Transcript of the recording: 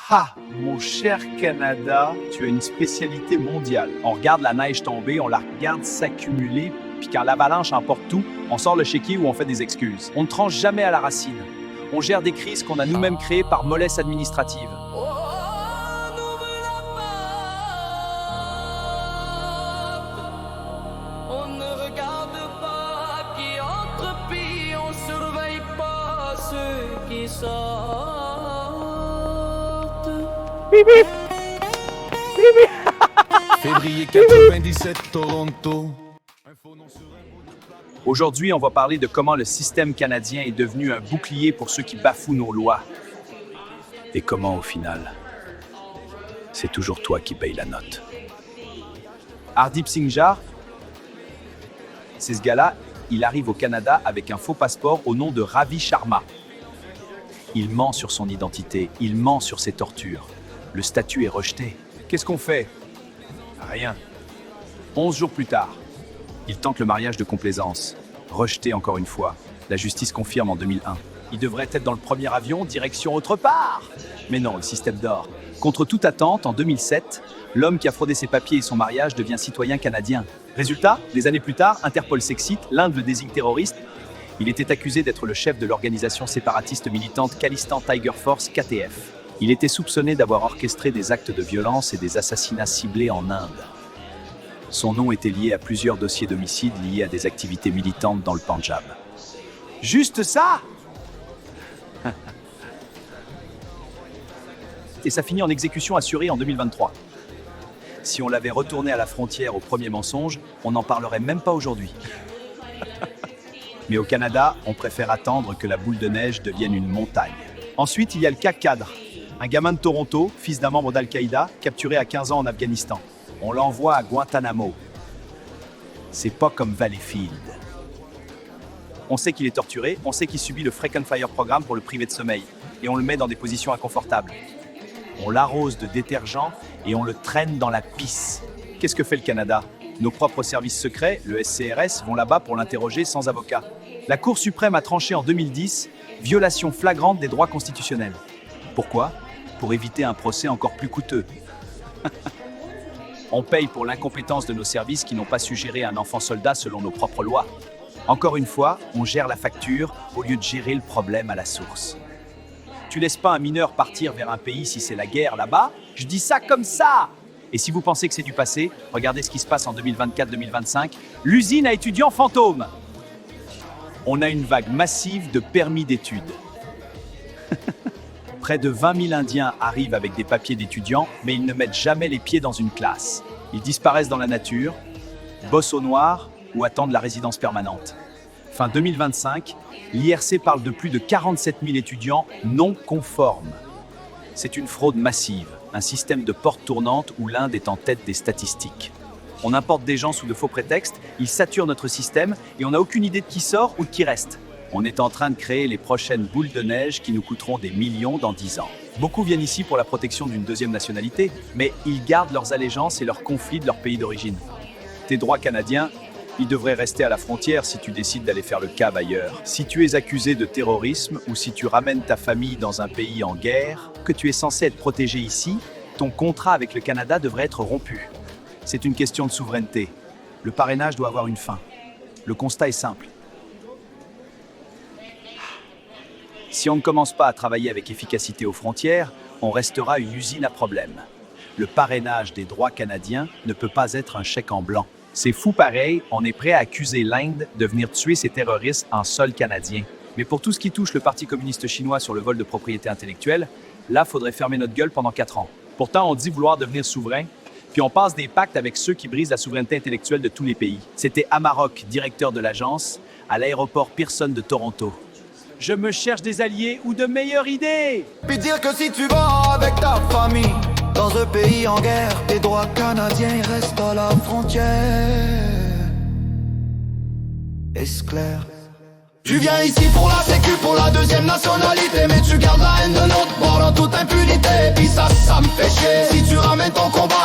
Ha! Mon cher Canada, tu as une spécialité mondiale. On regarde la neige tomber, on la regarde s'accumuler, puis quand l'avalanche emporte tout, on sort le chéquier ou on fait des excuses. On ne tranche jamais à la racine. On gère des crises qu'on a nous-mêmes créées par mollesse administrative. On ne regarde pas qui entre, puis on surveille pas ceux qui sortent. Février 97, Toronto. Aujourd'hui, on va parler de comment le système canadien est devenu un bouclier pour ceux qui bafouent nos lois. Et comment, au final, c'est toujours toi qui payes la note. Hardeep Singh Jar, c'est ce gars-là, il arrive au Canada avec un faux passeport au nom de Ravi Sharma. Il ment sur son identité, il ment sur ses tortures. Le statut est rejeté. Qu'est-ce qu'on fait? Rien. 11 jours plus tard, il tente le mariage de complaisance. Rejeté encore une fois. La justice confirme en 2001. Il devrait être dans le premier avion, direction autre part. Mais non, le système dort. Contre toute attente, en 2007, l'homme qui a fraudé ses papiers et son mariage devient citoyen canadien. Résultat, des années plus tard, Interpol s'excite, l'Inde le désigne terroriste. Il était accusé d'être le chef de l'organisation séparatiste militante Khalistan Tiger Force, KTF. Il était soupçonné d'avoir orchestré des actes de violence et des assassinats ciblés en Inde. Son nom était lié à plusieurs dossiers d'homicide liés à des activités militantes dans le Pendjab. Juste ça? Et ça finit en exécution assurée en 2023. Si on l'avait retourné à la frontière au premier mensonge, on n'en parlerait même pas aujourd'hui. Mais au Canada, on préfère attendre que la boule de neige devienne une montagne. Ensuite, il y a le cas Cadre, un gamin de Toronto, fils d'un membre d'Al-Qaïda, capturé à 15 ans en Afghanistan. On l'envoie à Guantanamo. C'est pas comme Valleyfield. On sait qu'il est torturé, on sait qu'il subit le Frequent Fire Programme pour le priver de sommeil, et on le met dans des positions inconfortables. On l'arrose de détergent et on le traîne dans la pisse. Qu'est-ce que fait le Canada? Nos propres services secrets, le SCRS, vont là-bas pour l'interroger sans avocat. La Cour suprême a tranché en 2010, violation flagrante des droits constitutionnels. Pourquoi? Pour éviter un procès encore plus coûteux. On paye pour l'incompétence de nos services qui n'ont pas su gérer un enfant soldat selon nos propres lois. Encore une fois, on gère la facture au lieu de gérer le problème à la source. Tu laisses pas un mineur partir vers un pays si c'est la guerre là-bas? Je dis ça comme ça! Et si vous pensez que c'est du passé, regardez ce qui se passe en 2024-2025. L'usine à étudiants fantômes. On a une vague massive de permis d'études. Près de 20 000 Indiens arrivent avec des papiers d'étudiants, mais ils ne mettent jamais les pieds dans une classe. Ils disparaissent dans la nature, bossent au noir ou attendent la résidence permanente. Fin 2025, l'IRC parle de plus de 47 000 étudiants non conformes. C'est une fraude massive, un système de porte tournante où l'Inde est en tête des statistiques. On importe des gens sous de faux prétextes, ils saturent notre système et on n'a aucune idée de qui sort ou de qui reste. On est en train de créer les prochaines boules de neige qui nous coûteront des millions dans 10 ans. Beaucoup viennent ici pour la protection d'une deuxième nationalité, mais ils gardent leurs allégeances et leurs conflits de leur pays d'origine. Tes droits canadiens, ils devraient rester à la frontière si tu décides d'aller faire le cave ailleurs. Si tu es accusé de terrorisme ou si tu ramènes ta famille dans un pays en guerre, que tu es censé être protégé ici, ton contrat avec le Canada devrait être rompu. C'est une question de souveraineté. Le parrainage doit avoir une fin. Le constat est simple. Si on ne commence pas à travailler avec efficacité aux frontières, on restera une usine à problèmes. Le parrainage des droits canadiens ne peut pas être un chèque en blanc. C'est fou pareil, on est prêt à accuser l'Inde de venir tuer ses terroristes en sol canadien. Mais pour tout ce qui touche le Parti communiste chinois sur le vol de propriété intellectuelle, là, faudrait fermer notre gueule pendant 4 ans. Pourtant, on dit vouloir devenir souverain, puis on passe des pactes avec ceux qui brisent la souveraineté intellectuelle de tous les pays. C'était Amarok, directeur de l'agence, à l'aéroport Pearson de Toronto. Je me cherche des alliés ou de meilleures idées. Puis dire que si tu vas avec ta famille dans un pays en guerre, tes droits canadiens restent à la frontière. Est-ce clair? Tu viens ici pour la sécu, pour la deuxième nationalité, mais tu gardes la haine de notre bord en toute impunité. Puis ça me fait chier. Si tu ramènes ton combat